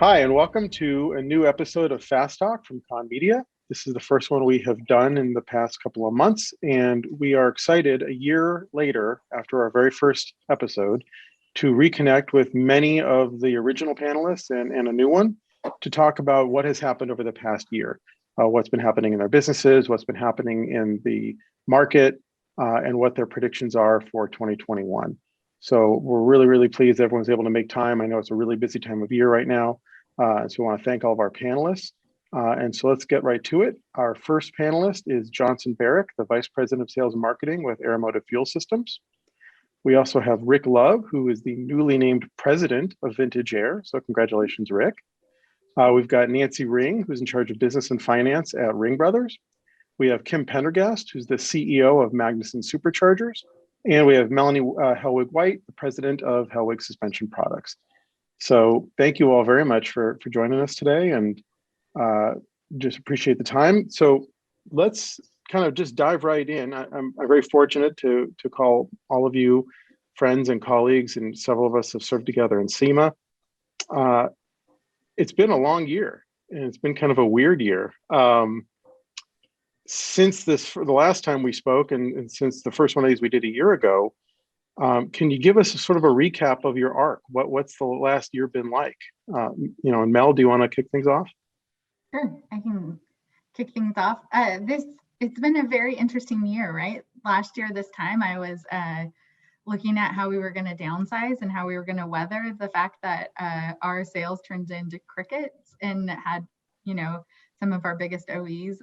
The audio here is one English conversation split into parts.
Hi, and welcome to a new episode of Fast Talk from Kahn Media. This is the first one we have done in the past couple of months, and we are excited a year later, after our very first episode, to reconnect with many of the original panelists and a new one to talk about what has happened over the past year, what's been happening in their businesses, what's been happening in the market, and what their predictions are for 2021. So we're really, really pleased everyone's able to make time. I know it's a really busy time of year right now. So we want to thank all of our panelists. And so let's get right to it. Our first panelist is Johnson Barrick, the Vice President of Sales and Marketing with Aeromotive Fuel Systems. We also have Rick.love, who is the newly named President of Vintage Air. So congratulations, Rick. We've got Nancy Ring, who's in charge of business and finance at Ring Brothers. We have Kim Pendergast, who's the CEO of Magnuson Superchargers. And we have Melanie White, the President of Hellwig Suspension Products. So thank you all very much for joining us today, and just appreciate the time. So let's kind of just dive right in. I'm very fortunate to call all of you friends and colleagues, and several of us have served together in SEMA. It's been a long year, and it's been kind of a weird year. Since the last time we spoke, and since the first one of these we did a year ago, can you give us a sort of a recap of your arc? What's the last year been like? And Mel, do you want to kick things off? Sure, I can kick things off. It's been a very interesting year, right? Last year, this time, I was looking at how we were going to downsize and how we were going to weather the fact that our sales turned into crickets and had, some of our biggest OEs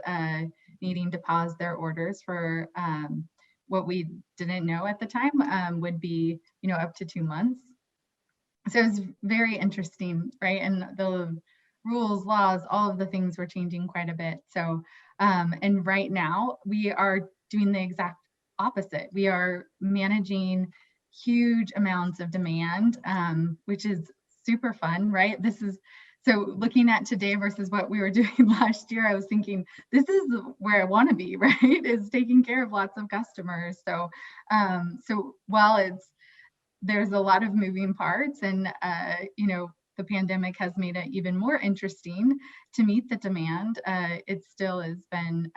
needing to pause their orders for what we didn't know at the time would be, up to 2 months. So it was very interesting, right? And the rules, laws, all of the things were changing quite a bit. So, and right now we are doing the exact opposite. We are managing huge amounts of demand, which is super fun, right? So looking at today versus what we were doing last year, I was thinking, this is where I want to be, right? Is taking care of lots of customers. So, while there's a lot of moving parts, and the pandemic has made it even more interesting to meet the demand, it still has been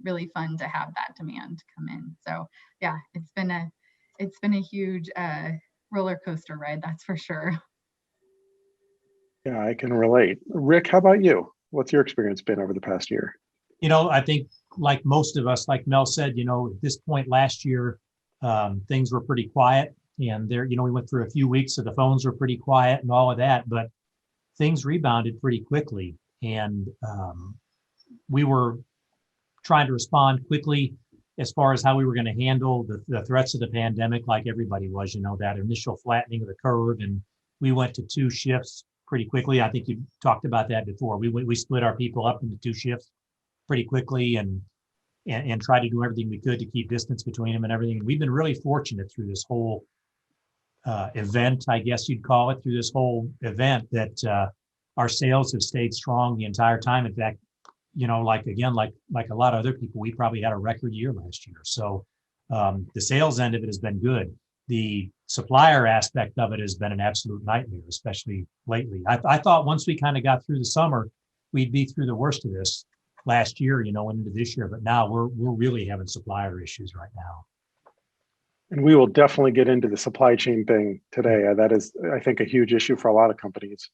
really fun to have that demand come in. So yeah, it's been a huge roller coaster ride, that's for sure. Yeah, I can relate. Rick, how about you? What's your experience been over the past year? I think like most of us, like Mel said, at this point last year, things were pretty quiet, and we went through a few weeks so the phones were pretty quiet and all of that, but things rebounded pretty quickly. And we were trying to respond quickly as far as how we were going to handle the threats of the pandemic, like everybody was, that initial flattening of the curve. And we went to 2 shifts pretty quickly. I think you talked about that before. We split our people up into 2 shifts pretty quickly and tried to do everything we could to keep distance between them and everything. And we've been really fortunate through this whole event, I guess you'd call it, through this whole event, that our sales have stayed strong the entire time. In fact, like a lot of other people, we probably had a record year last year. So the sales end of it has been good. The supplier aspect of it has been an absolute nightmare, especially lately. I thought once we kind of got through the summer, we'd be through the worst of this last year, and into this year. But now we're really having supplier issues right now. And we will definitely get into the supply chain thing today. That is, I think, a huge issue for a lot of companies.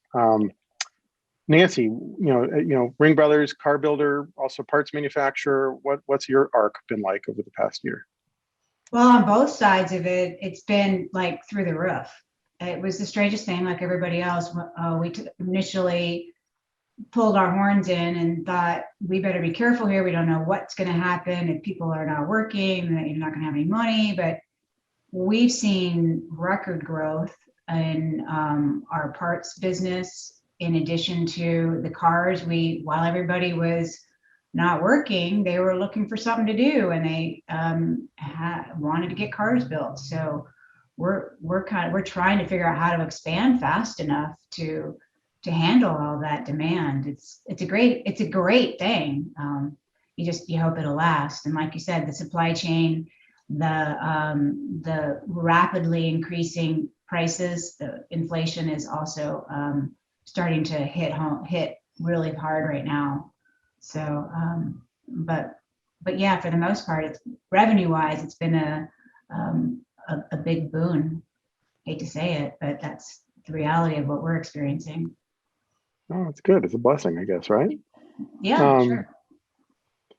Nancy, Ring Brothers, car builder, also parts manufacturer. What's your arc been like over the past year? Well, on both sides of it, it's been like through the roof. It was the strangest thing, like everybody else. We initially pulled our horns in and thought, we better be careful here. We don't know what's going to happen if people are not working, you're not going to have any money. But we've seen record growth in our parts business, in addition to the cars. While everybody was not working, they were looking for something to do, and they wanted to get cars built. So we're trying to figure out how to expand fast enough to handle all that demand. It's a great thing. You hope it'll last. And like you said, the supply chain, the rapidly increasing prices, the inflation is also starting to hit really hard right now. So, but yeah, for the most part, it's revenue wise, it's been a big boon. Hate to say it, but that's the reality of what we're experiencing. Oh, it's good. It's a blessing, I guess, right? Yeah, sure.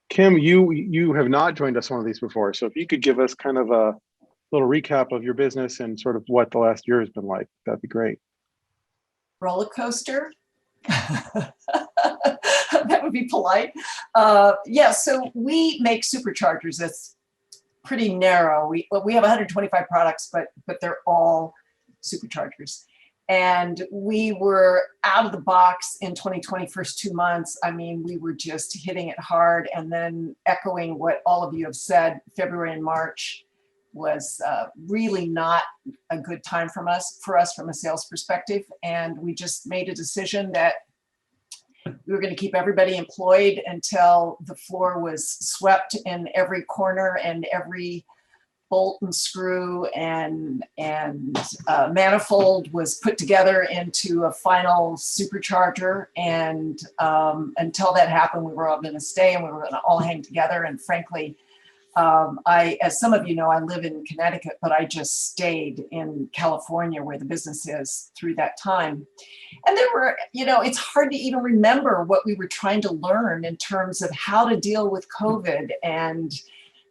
Kim, you have not joined us on one of these before, so if you could give us kind of a little recap of your business and sort of what the last year has been like, that'd be great. Roller coaster. That would be polite. Yeah, so we make superchargers. That's pretty narrow. We have 125 products, but they're all superchargers. And we were out of the box in 2020, first 2 months. I mean, we were just hitting it hard, and then echoing what all of you have said, February and March was really not a good time for us from a sales perspective. And we just made a decision that we were going to keep everybody employed until the floor was swept in every corner and every bolt and screw and manifold was put together into a final supercharger. And until that happened, we were all going to stay and we were going to all hang together. And frankly, as some of you know, I live in Connecticut, but I just stayed in California where the business is through that time. And there were, it's hard to even remember what we were trying to learn in terms of how to deal with COVID and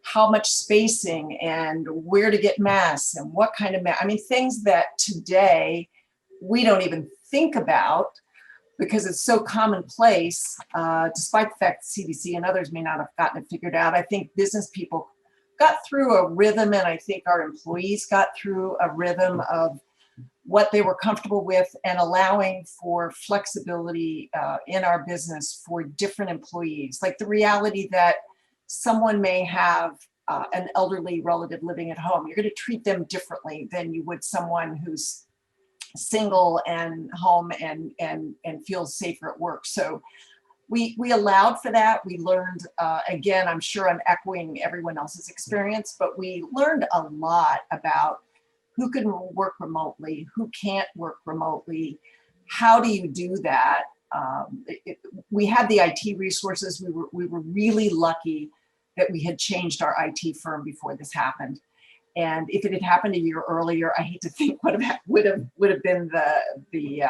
how much spacing and where to get masks and what kind of mask. I mean, things that today we don't even think about because it's so commonplace, despite the fact that CDC and others may not have gotten it figured out. I think business people got through a rhythm, and I think our employees got through a rhythm of what they were comfortable with and allowing for flexibility in our business for different employees. Like the reality that someone may have an elderly relative living at home. You're going to treat them differently than you would someone who's single and home and feels safer at work. So we allowed for that. We learned, again, I'm sure I'm echoing everyone else's experience, but we learned a lot about who can work remotely, who can't work remotely, how do you do that? We had the IT resources. We were really lucky that we had changed our IT firm before this happened. And if it had happened a year earlier, I hate to think what would have been the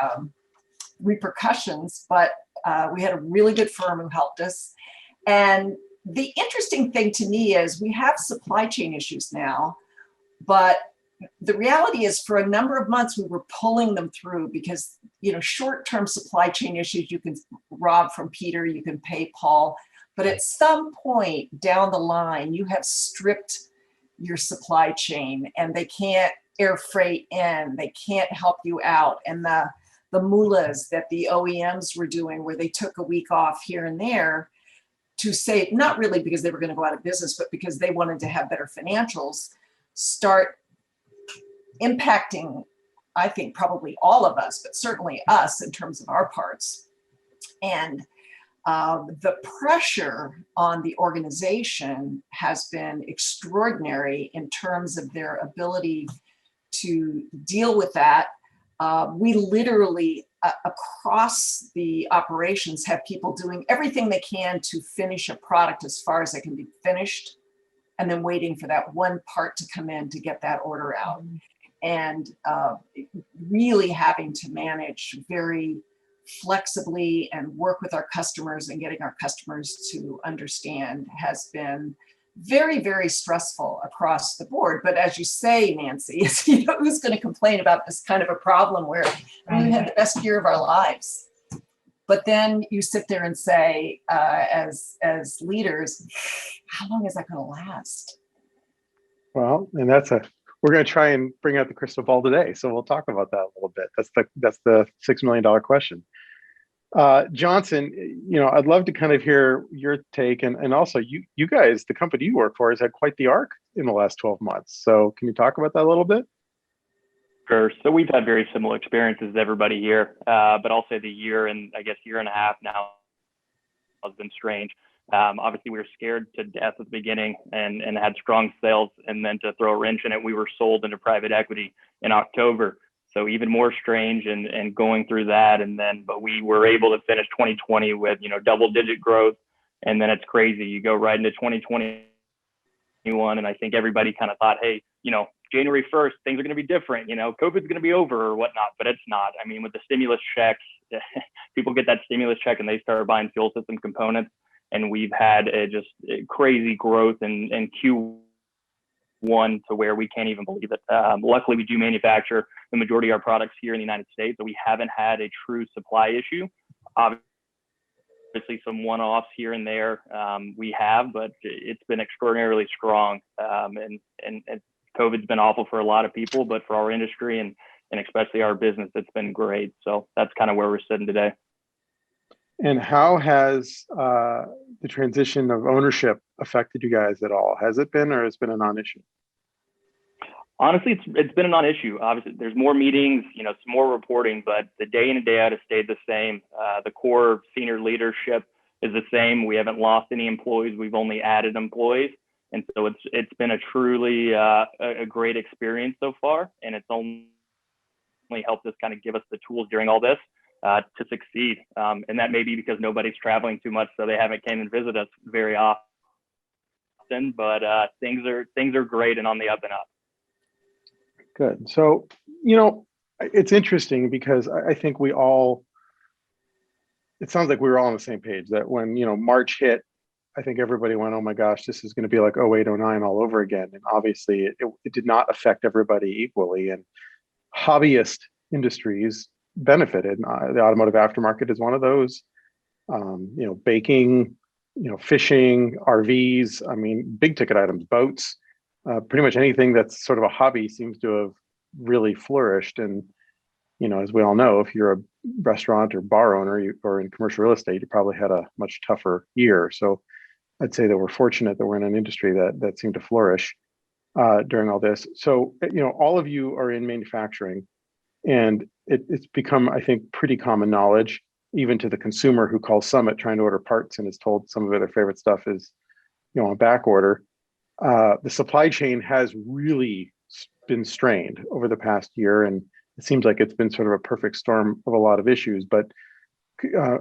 repercussions, but we had a really good firm who helped us. And the interesting thing to me is we have supply chain issues now, but the reality is for a number of months we were pulling them through because, short-term supply chain issues, you can rob from Peter, you can pay Paul, but at some point down the line, you have stripped your supply chain and they can't air freight in, they can't help you out. And the mullahs that the OEMs were doing where they took a week off here and there to save, not really because they were going to go out of business, but because they wanted to have better financials, start impacting, I think, probably all of us, but certainly us in terms of our parts. And the pressure on the organization has been extraordinary in terms of their ability to deal with that. We literally, across the operations, have people doing everything they can to finish a product as far as it can be finished, and then waiting for that one part to come in to get that order out. And really having to manage very flexibly and work with our customers and getting our customers to understand has been very, very stressful across the board. But as you say, Nancy, who's going to complain about this kind of a problem where we had the best year of our lives? But then you sit there and say, as leaders, how long is that going to last? Well, and we're going to try and bring out the crystal ball today. So we'll talk about that a little bit. That's the $6 million question. Johnson, I'd love to kind of hear your take, and also you guys, the company you work for has had quite the arc in the last 12 months. So can you talk about that a little bit? Sure. So we've had very similar experiences as everybody here, but I'll say the year and I guess year and a half now has been strange. Obviously, we were scared to death at the beginning and had strong sales, and then to throw a wrench in it, we were sold into private equity in October. So even more strange and going through that. And then, but we were able to finish 2020 with, double-digit growth. And then it's crazy. You go right into 2021, and I think everybody kind of thought, hey, January 1st, things are going to be different. COVID's going to be over or whatnot, but it's not. I mean, with the stimulus checks, people get that stimulus check and they start buying fuel system components. And we've had just crazy growth in Q1 to where we can't even believe it. Luckily, we do manufacture the majority of our products here in the United States, so we haven't had a true supply issue. Obviously, some one-offs here and there we have, but it's been extraordinarily strong. And COVID's been awful for a lot of people, but for our industry and especially our business, it's been great. So that's kind of where we're sitting today. And how has the transition of ownership affected you guys at all? Has it been, or has it been a non-issue? Honestly, it's been a non-issue. Obviously, there's more meetings, some more reporting, but the day in and day out has stayed the same. The core senior leadership is the same. We haven't lost any employees. We've only added employees. And so it's been a truly a great experience so far. And it's only helped us kind of give us the tools during all this to succeed. And that may be because nobody's traveling too much, so they haven't came and visited us very often, but things are great and on the up and up. Good. So, it's interesting because I think it sounds like we were all on the same page that when, March hit, I think everybody went, oh my gosh, this is going to be like 08, 09 all over again. And obviously it did not affect everybody equally. And hobbyist industries benefited. The automotive aftermarket is one of those. Baking, fishing, RVs, big ticket items, boats, pretty much anything that's sort of a hobby seems to have really flourished. And, as we all know, if you're a restaurant or bar owner or in commercial real estate, you probably had a much tougher year. So I'd say that we're fortunate that we're in an industry that seemed to flourish during all this. So, all of you are in manufacturing, and it's become, I think, pretty common knowledge, even to the consumer who calls Summit trying to order parts and is told some of their favorite stuff is, on back order. The supply chain has really been strained over the past year, and it seems like it's been sort of a perfect storm of a lot of issues. But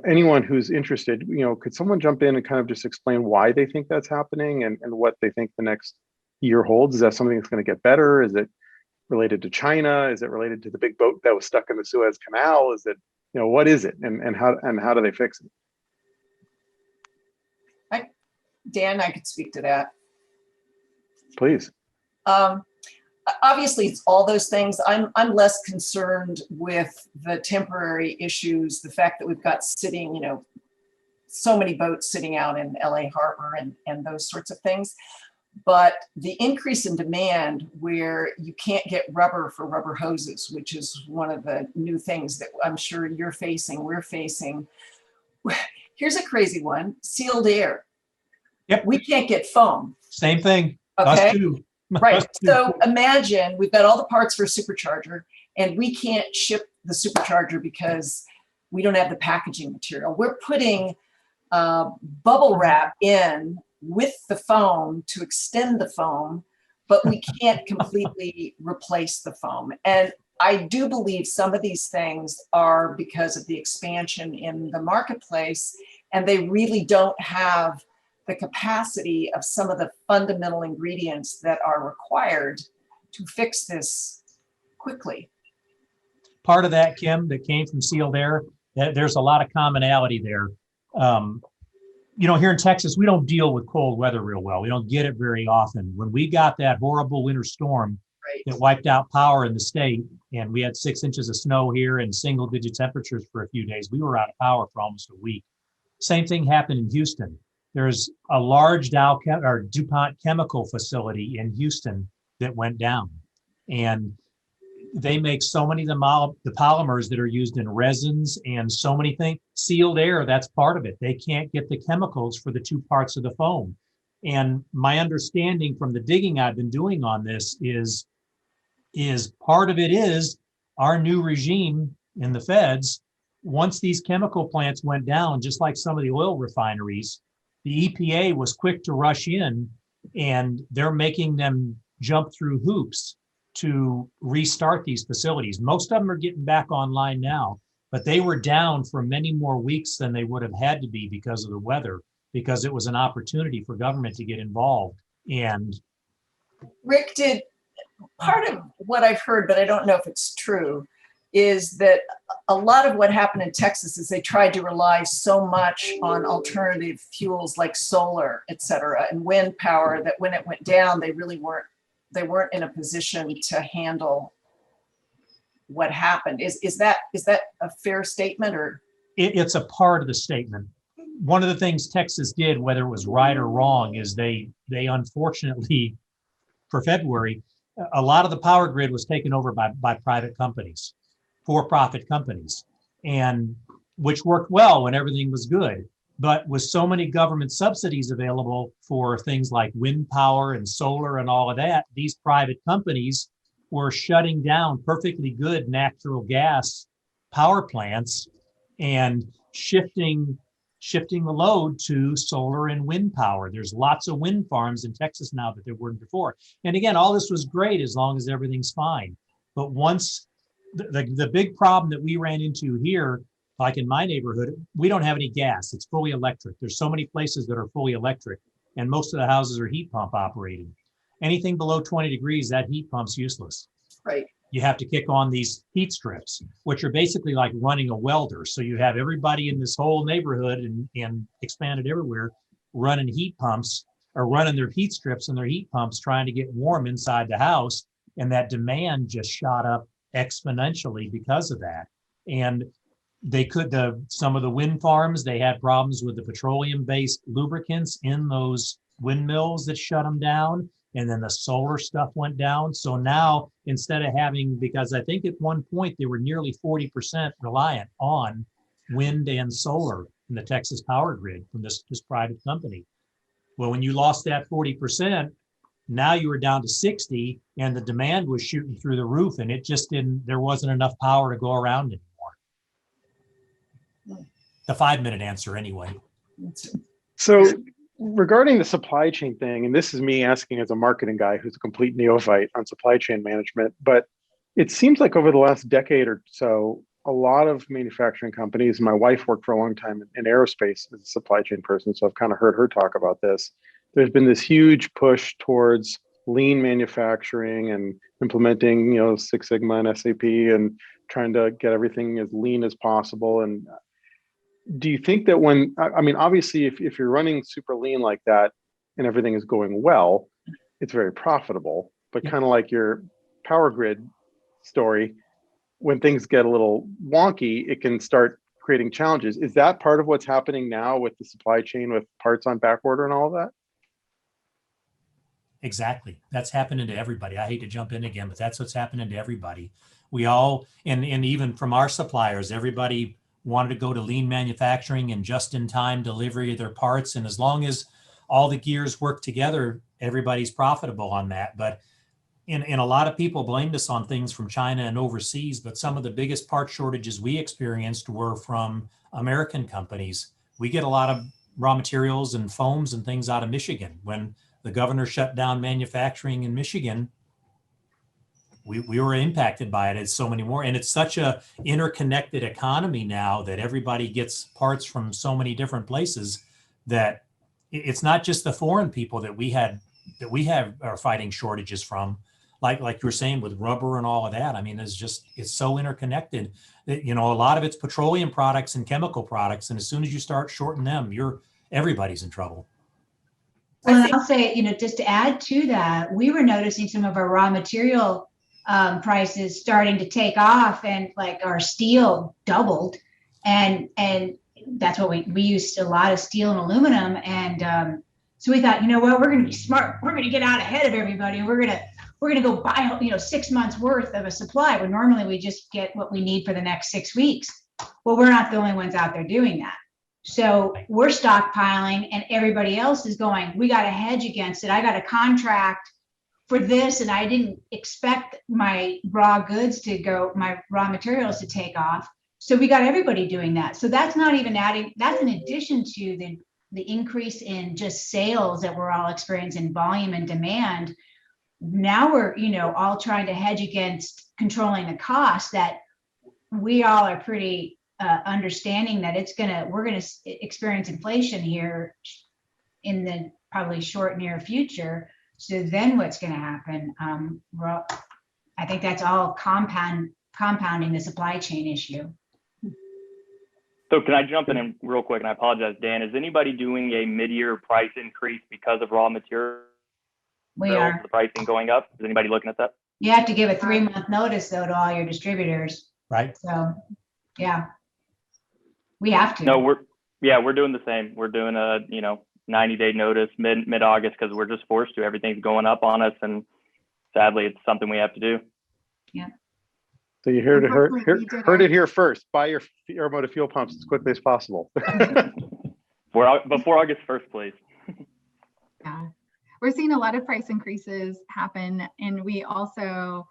anyone who's interested, could someone jump in and kind of just explain why they think that's happening and what they think the next year holds? Is that something that's going to get better? Is it related to China? Is it related to the big boat that was stuck in the Suez Canal? Is it, what is it, and how do they fix it? Dan, I could speak to that. Please. Obviously, it's all those things. I'm less concerned with the temporary issues, the fact that we've got sitting, so many boats sitting out in LA Harbor and those sorts of things. But the increase in demand where you can't get rubber for rubber hoses, which is one of the new things that I'm sure we're facing. Here's a crazy one, sealed air. Yep. We can't get foam. Same thing. Okay. Us too. Right. So imagine we've got all the parts for a supercharger and we can't ship the supercharger because we don't have the packaging material. We're putting bubble wrap in with the foam to extend the foam, but we can't completely replace the foam. And I do believe some of these things are because of the expansion in the marketplace, and they really don't have the capacity of some of the fundamental ingredients that are required to fix this quickly. Part of that, Kim, that came from sealed air, there's a lot of commonality there. Here in Texas, we don't deal with cold weather real well. We don't get it very often. When we got that horrible winter storm that wiped out power in the state, and we had 6 inches of snow here and single-digit temperatures for a few days, we were out of power for almost a week. Same thing happened in Houston. There's a large DuPont chemical facility in Houston that went down, and they make so many of the polymers that are used in resins and so many things. Sealed air, that's part of it. They can't get the chemicals for the 2 parts of the foam. And my understanding from the digging I've been doing on this is part of it is our new regime in the feds. Once these chemical plants went down, just like some of the oil refineries, the EPA was quick to rush in, and they're making them jump through hoops to restart these facilities. Most of them are getting back online now, but they were down for many more weeks than they would have had to be because of the weather, because it was an opportunity for government to get involved. And Rick, did part of what I've heard, but I don't know if it's true, is that a lot of what happened in Texas is they tried to rely so much on alternative fuels like solar, et cetera, and wind power that when it went down, they really weren't in a position to handle what happened. Is that a fair statement, or? it's a part of the statement. One of the things Texas did, whether it was right or wrong, is they unfortunately, for February, a lot of the power grid was taken over by private companies, for-profit companies, and which worked well when everything was good. But with so many government subsidies available for things like wind power and solar and all of that, these private companies were shutting down perfectly good natural gas power plants and shifting the load to solar and wind power. There's lots of wind farms in Texas now that there weren't before. And again, all this was great as long as everything's fine. But once the big problem that we ran into here, like in my neighborhood, we don't have any gas. It's fully electric. There's so many places that are fully electric, and most of the houses are heat pump operated. Anything below 20 degrees, that heat pump's useless. Right. You have to kick on these heat strips, which are basically like running a welder. So you have everybody in this whole neighborhood and expanded everywhere running heat pumps or running their heat strips and their heat pumps trying to get warm inside the house. And that demand just shot up exponentially because of that. And some of the wind farms, they had problems with the petroleum-based lubricants in those windmills that shut them down. And then the solar stuff went down. So now instead of because I think at one point they were nearly 40% reliant on wind and solar in the Texas power grid from this private company. Well, when you lost that 40%, now you were down to 60 and the demand was shooting through the roof, and there wasn't enough power to go around anymore. The 5-minute answer anyway. So regarding the supply chain thing, and this is me asking as a marketing guy who's a complete neophyte on supply chain management, but it seems like over the last decade or so, a lot of manufacturing companies, my wife worked for a long time in aerospace as a supply chain person, so I've kind of heard her talk about this. There's been this huge push towards lean manufacturing and implementing, Six Sigma and SAP and trying to get everything as lean as possible. And do you think that obviously if you're running super lean like that and everything is going well, it's very profitable, but kind of like your power grid story, when things get a little wonky, it can start creating challenges. Is that part of what's happening now with the supply chain, with parts on back order and all of that? Exactly. That's happening to everybody. I hate to jump in again, but that's what's happening to everybody. We all, and even from our suppliers, everybody wanted to go to lean manufacturing and just-in-time delivery of their parts. And as long as all the gears work together, everybody's profitable on that. But and a lot of people blamed us on things from China and overseas, but some of the biggest part shortages we experienced were from American companies. We get a lot of raw materials and foams and things out of Michigan. When the governor shut down manufacturing in Michigan, we were impacted by it as so many more. And it's such a interconnected economy now that everybody gets parts from so many different places that it's not just the foreign people that we are fighting shortages from, like you were saying with rubber and all of that. I mean, it's so interconnected that, a lot of it's petroleum products and chemical products. And as soon as you start shorting them, everybody's in trouble. Well, I'll say, just to add to that, we were noticing some of our raw material prices starting to take off, and like our steel doubled, and that's what we used a lot of steel and aluminum, and so we thought, we're going to be smart, we're going to get out ahead of everybody, and we're going to go buy 6 months worth of a supply when normally we just get what we need for the next 6 weeks. Well, we're not the only ones out there doing that. So we're stockpiling, and everybody else is going, we got to hedge against it. I got a contract for this, and I didn't expect my raw goods to go, my raw materials to take off. So we got everybody doing that. So that's not even adding, that's in addition to the increase in just sales that we're all experiencing, volume and demand. now we're, all trying to hedge against controlling the cost, that we all are pretty understanding that we're gonna experience inflation here in the probably short near future. So then what's gonna happen? I think that's all compounding the supply chain issue. So can I jump in real quick? And I apologize, Dan. Is anybody doing a mid-year price increase because of raw material? We are. The pricing going up? Is anybody looking at that? You have to give a 3-month notice though to all your distributors. Right. So, yeah, we have to. No, we're doing the same. We're doing a 90-day notice mid-August because we're just forced to. Everything's going up on us, and sadly, it's something we have to do. Yeah. So you heard it here first. Buy your Aeromotive fuel pumps as quickly as possible. Before August 1st, please. Yeah, we're seeing a lot of price increases happen, and we also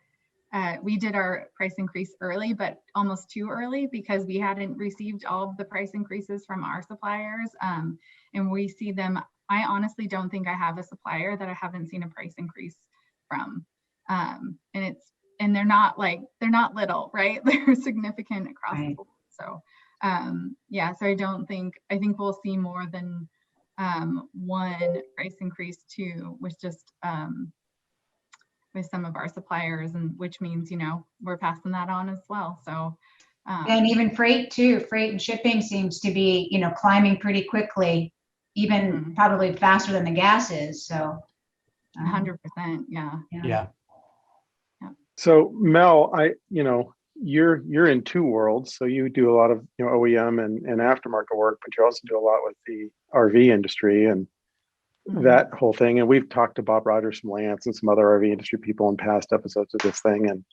we did our price increase early, but almost too early because we hadn't received all of the price increases from our suppliers, and we see them. I honestly don't think I have a supplier that I haven't seen a price increase from, and they're not little, right? They're significant across the board. So yeah, so I think we'll see more than one price increase too, with just with some of our suppliers, and which means we're passing that on as well. So and even freight too. Freight and shipping seems to be climbing pretty quickly, even probably faster than the gas is. So 100%, yeah. So Mel, you're in two worlds. So you do a lot of OEM and aftermarket work, but you also do a lot with the RV industry and that whole thing. And we've talked to Bob Rogers from Lance and some other RV industry people in past episodes of this thing. And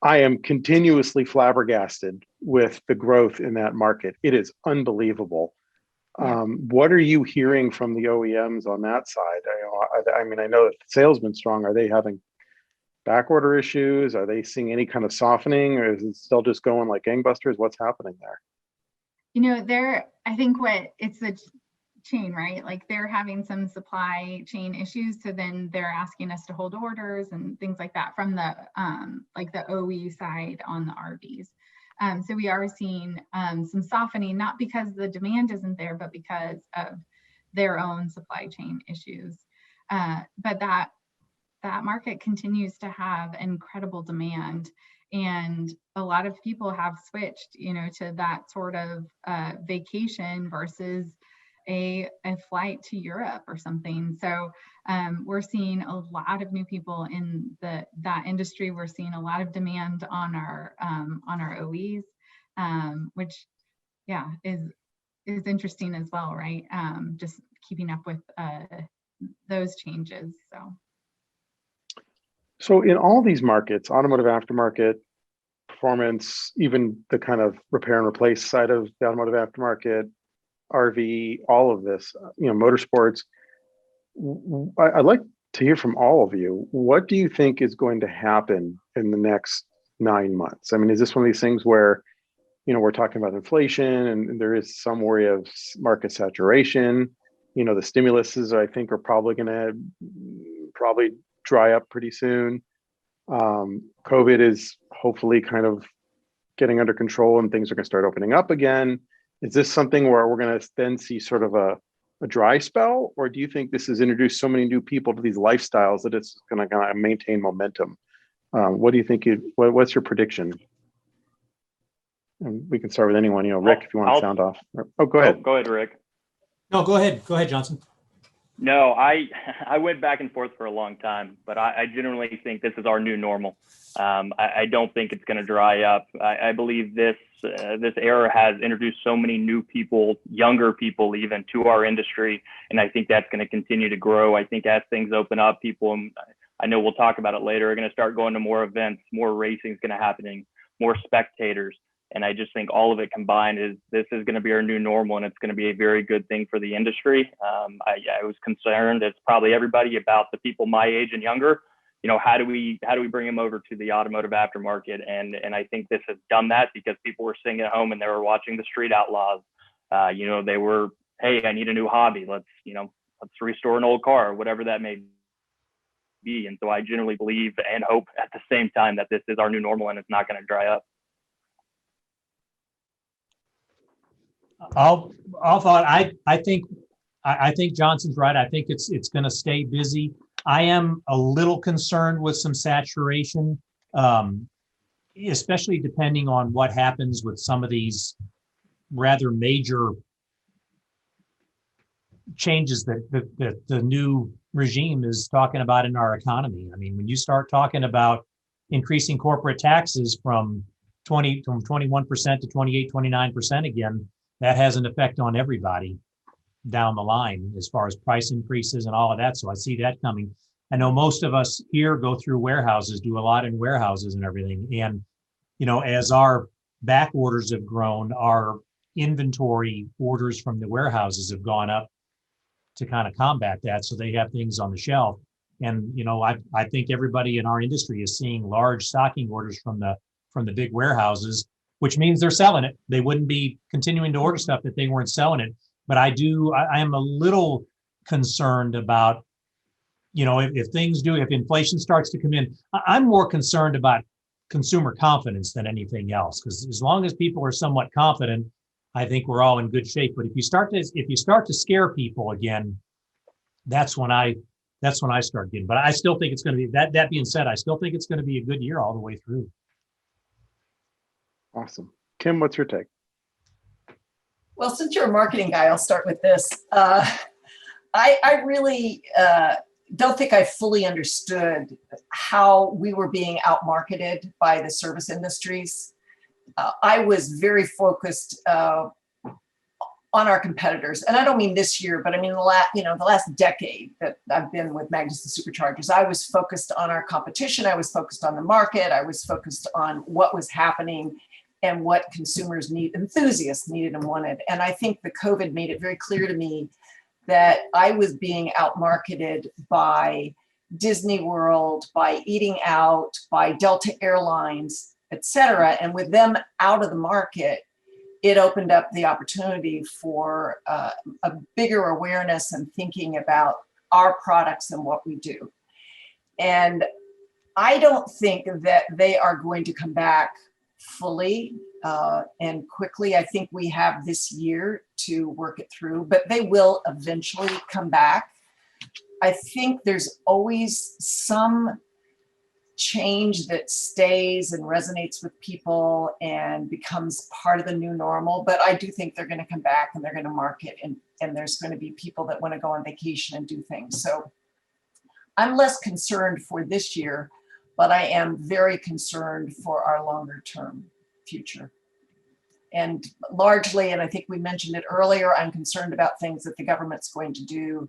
I am continuously flabbergasted with the growth in that market. It is unbelievable. What are you hearing from the OEMs on that side? I mean, I know that the sales been strong. Are they having back order issues? Are they seeing any kind of softening, or is it still just going like gangbusters? What's happening there? I think it's the chain, right? Like they're having some supply chain issues. So then they're asking us to hold orders and things like that from the like the OE side on the RVs. So we are seeing some softening, not because the demand isn't there, but because of their own supply chain issues. But that market continues to have incredible demand, and a lot of people have switched, to that sort of vacation versus a flight to Europe or something. So we're seeing a lot of new people in that industry. We're seeing a lot of demand on our OEs, which is interesting as well, right? Just keeping up with those changes. So in all these markets, automotive aftermarket, performance, even the kind of repair and replace side of the automotive aftermarket, RV, all of this, motorsports, I'd like to hear from all of you. What do you think is going to happen in the next 9 months? I mean, is this one of these things where, we're talking about inflation and there is some worry of market saturation? The stimuluses, I think, are probably going to dry up pretty soon. COVID is hopefully kind of getting under control and things are going to start opening up again. Is this something where we're going to then see sort of a dry spell, or do you think this has introduced so many new people to these lifestyles that it's going to maintain momentum? What do you think? What's your prediction? And we can start with anyone. Rick, if you want to sound off. Oh, go ahead. Go ahead, Rick. No, go ahead. Go ahead, Johnson. No, I went back and forth for a long time, but I generally think this is our new normal. I don't think it's going to dry up. I believe this era has introduced so many new people, younger people even, to our industry, and I think that's going to continue to grow. I think as things open up, people, I know we'll talk about it later, are going to start going to more events, more racing is going to happen, more spectators. And I just think all of it combined this is going to be our new normal, and it's going to be a very good thing for the industry. I was concerned, as probably everybody, about the people my age and younger. How do we bring them over to the automotive aftermarket? And I think this has done that, because people were sitting at home and they were watching the Street Outlaws. They were, hey, I need a new hobby. Let's restore an old car, or whatever that may be. And so I generally believe and hope at the same time that this is our new normal and it's not going to dry up. I think Johnson's right. I think it's going to stay busy. I am a little concerned with some saturation, especially depending on what happens with some of these rather major changes that the new regime is talking about in our economy. I mean, when you start talking about increasing corporate taxes from 21% to 28, 29% again, that has an effect on everybody down the line as far as price increases and all of that. So I see that coming. I know most of us here go through warehouses, do a lot in warehouses and everything. And, you know, as our back orders have grown, our inventory orders from the warehouses have gone up to kind of combat that. So they have things on the shelf. And, you know, I think everybody in our industry is seeing large stocking orders from the big warehouses, which means they're selling it. They wouldn't be continuing to order stuff if they weren't selling it. But I am a little concerned about, you know, if inflation starts to come in, I'm more concerned about consumer confidence than anything else. Because as long as people are somewhat confident, I think we're all in good shape. But if you start to scare people again, that's when I start getting. But I still think it's going to be that being said, I still think it's going to be a good year all the way through. Awesome. Kim, what's your take? Well, since you're a marketing guy, I'll start with this. I really don't think I fully understood how we were being outmarketed by the service industries. I was very focused on our competitors, and I don't mean this year, but I mean the last decade that I've been with Magnuson Superchargers. I was focused on our competition. I was focused on the market. I was focused on what was happening and what consumers enthusiasts needed and wanted. And I think the COVID made it very clear to me that I was being outmarketed by Disney World, by Eating Out, by Delta Airlines, et cetera. And with them out of the market, it opened up the opportunity for a bigger awareness and thinking about our products and what we do. And I don't think that they are going to come back fully and quickly. I think we have this year to work it through, but they will eventually come back. I think there's always some change that stays and resonates with people and becomes part of the new normal, but I do think they're going to come back and they're going to market, and there's going to be people that want to go on vacation and do things. So I'm less concerned for this year, but I am very concerned for our longer term future. And largely, and I think we mentioned it earlier, I'm concerned about things that the government's going to do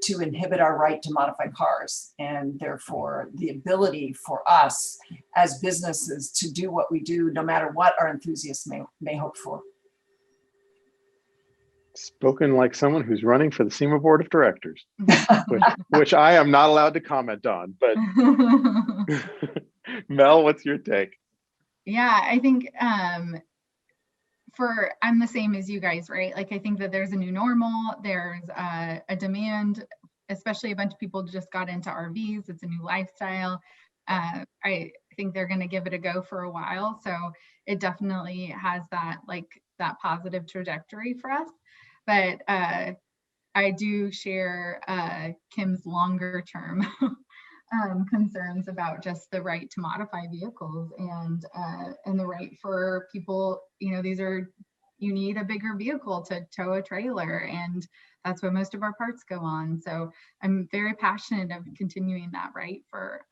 to inhibit our right to modify cars, and therefore the ability for us as businesses to do what we do, no matter what our enthusiasts may hope for. Spoken like someone who's running for the SEMA Board of Directors, which I am not allowed to comment on, but Mel, what's your take? Yeah, I think I'm the same as you guys, right? Like, I think that there's a new normal, there's a demand, especially a bunch of people just got into RVs. It's a new lifestyle. I think they're going to give it a go for a while. So it definitely has that positive trajectory for us. But I do share Kim's longer term concerns about just the right to modify vehicles and the right for people, you need a bigger vehicle to tow a trailer, and that's what most of our parts go on. So I'm very passionate of continuing that right for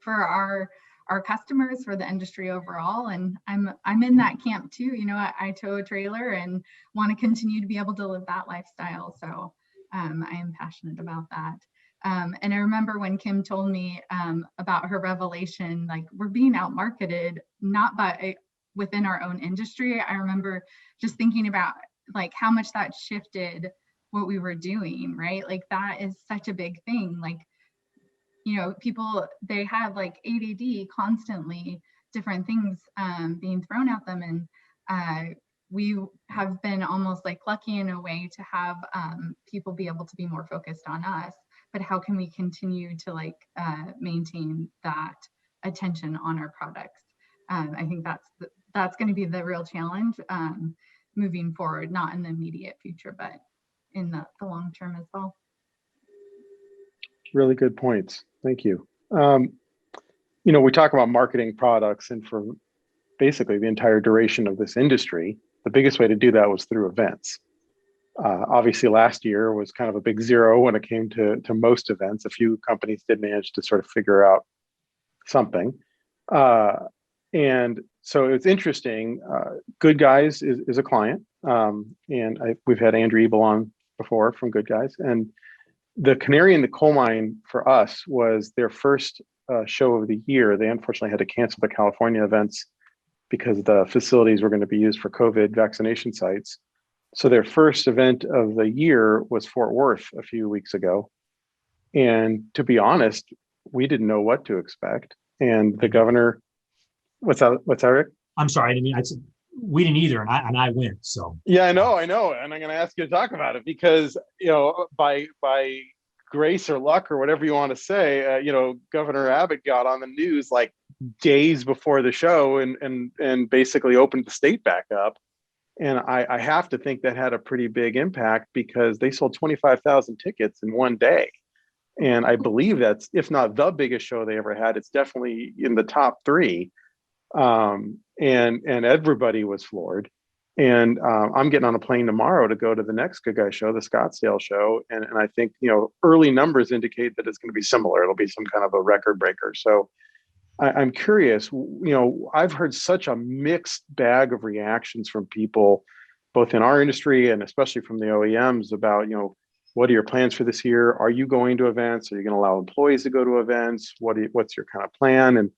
our customers, for the industry overall. And I'm in that camp too. I tow a trailer and want to continue to be able to live that lifestyle. So I am passionate about that. And I remember when Kim told me about her revelation, like, we're being outmarketed, not by within our own industry. I remember just thinking about like how much that shifted what we were doing, right? Like, that is such a big thing. Like, people, they have like ADD, constantly different things being thrown at them. And we have been almost like lucky in a way to have people be able to be more focused on us. but how can we continue to like maintain that attention on our products? I think that's going to be the real challenge moving forward, not in the immediate future, but in the long term as well. Really good points. Thank you. We talk about marketing products, and for basically the entire duration of this industry, the biggest way to do that was through events. Obviously, last year was kind of a big zero when it came to most events. A few companies did manage to sort of figure out something. And so it's interesting. Good Guys is a client. And we've had Andrew Ebel on before from Good Guys. And the canary in the coal mine for us was their first show of the year. They unfortunately had to cancel the California events because the facilities were going to be used for COVID vaccination sites. So their first event of the year was Fort Worth a few weeks ago. And to be honest, we didn't know what to expect. And the governor, what's that, Rick? I'm sorry, we didn't either, and I went. So yeah, I know, and I'm going to ask you to talk about it because by grace or luck or whatever you want to say, Governor Abbott got on the news like days before the show and basically opened the state back up. And I have to think that had a pretty big impact because they sold 25,000 tickets in one day. And I believe that's, if not the biggest show they ever had, it's definitely in the top 3. And everybody was floored. And I'm getting on a plane tomorrow to go to the next Good Guy show, the Scottsdale show. And I think, early numbers indicate that it's going to be similar. It'll be some kind of a record breaker. So I'm curious, I've heard such a mixed bag of reactions from people, both in our industry and especially from the OEMs about, what are your plans for this year? Are you going to events? Are you going to allow employees to go to events? What's your kind of plan? And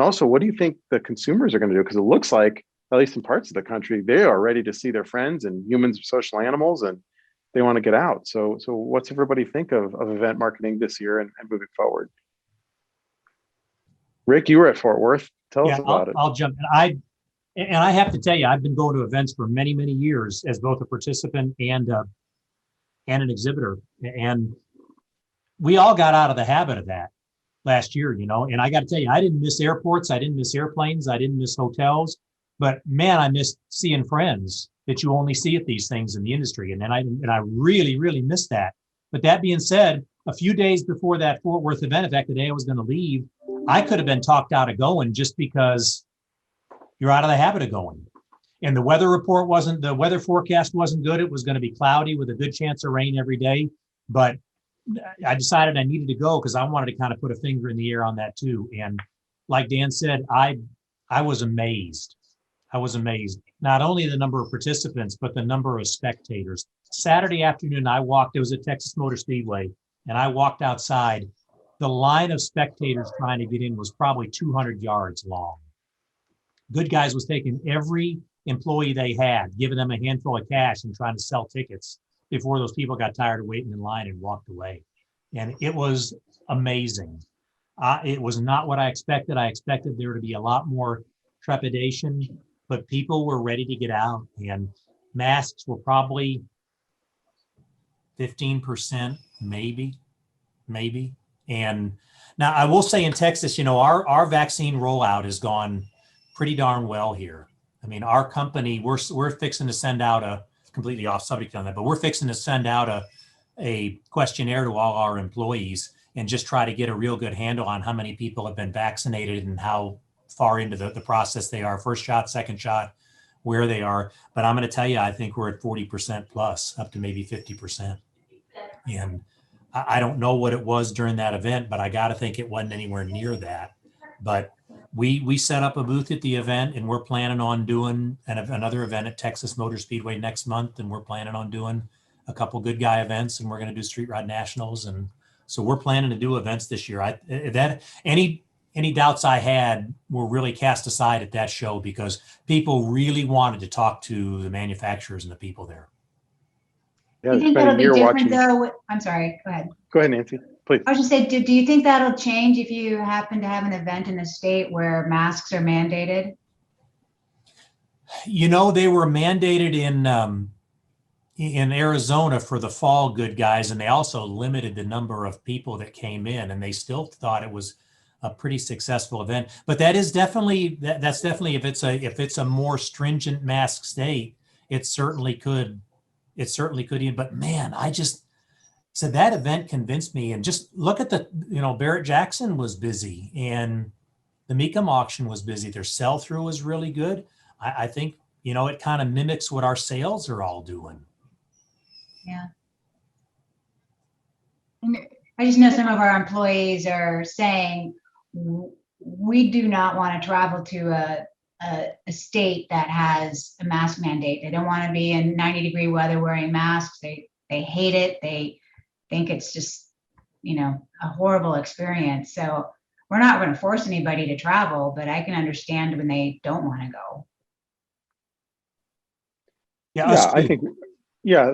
also, what do you think the consumers are going to do? Because it looks like, at least in parts of the country, they are ready to see their friends, and humans are social animals, and they want to get out. So what's everybody think of event marketing this year and moving forward? Rick, you were at Fort Worth. Tell us about it. I'll jump in. And I have to tell you, I've been going to events for many, many years as both a participant and an exhibitor. And we all got out of the habit of that last year, and I got to tell you, I didn't miss airports. I didn't miss airplanes. I didn't miss hotels, but man, I missed seeing friends that you only see at these things in the industry. And I really, really missed that. But that being said, a few days before that Fort Worth event, in fact, the day I was going to leave, I could have been talked out of going just because you're out of the habit of going. And the weather forecast wasn't good. It was going to be cloudy with a good chance of rain every day. But I decided I needed to go because I wanted to kind of put a finger in the air on that too. And like Dan said, I was amazed. I was amazed. Not only the number of participants, but the number of spectators. Saturday afternoon, it was at Texas Motor Speedway, and I walked outside. The line of spectators trying to get in was probably 200 yards long. Good Guys was taking every employee they had, giving them a handful of cash and trying to sell tickets before those people got tired of waiting in line and walked away. And it was amazing. It was not what I expected. I expected there to be a lot more trepidation, but people were ready to get out, and masks were probably 15%, maybe. And now I will say in Texas, our vaccine rollout has gone pretty darn well here. I mean, our company, we're fixing to send out completely off subject on that, but we're fixing to send out a questionnaire to all our employees and just try to get a real good handle on how many people have been vaccinated and how far into the process they are, first shot, second shot, where they are. But I'm going to tell you, I think we're at 40% plus, up to maybe 50%. And I don't know what it was during that event, but I got to think it wasn't anywhere near that. But we set up a booth at the event, and we're planning on doing another event at Texas Motor Speedway next month. And we're planning on doing a couple Good Guy events, and we're going to do Street Rod Nationals. And so we're planning to do events this year. Any doubts I had were really cast aside at that show because people really wanted to talk to the manufacturers and the people there. Yeah, you think that'll be different though? I'm sorry, go ahead. Go ahead, Nancy, please. I was just saying, do you think that'll change if you happen to have an event in a state where masks are mandated? They were mandated in Arizona for the fall, good guys, and they also limited the number of people that came in, and they still thought it was a pretty successful event. But that is definitely that's definitely if it's a more stringent mask state, it certainly could But man, I just said that event convinced me. And just look at Barrett Jackson was busy, and the Mecum auction was busy. Their sell through was really good. I think it kind of mimics what our sales are all doing. Yeah. And I just know some of our employees are saying, we do not want to travel to a state that has a mask mandate. They don't want to be in 90-degree weather wearing masks. They hate it. They think it's just, a horrible experience. So we're not going to force anybody to travel, but I can understand when they don't want to go. Yeah, I think,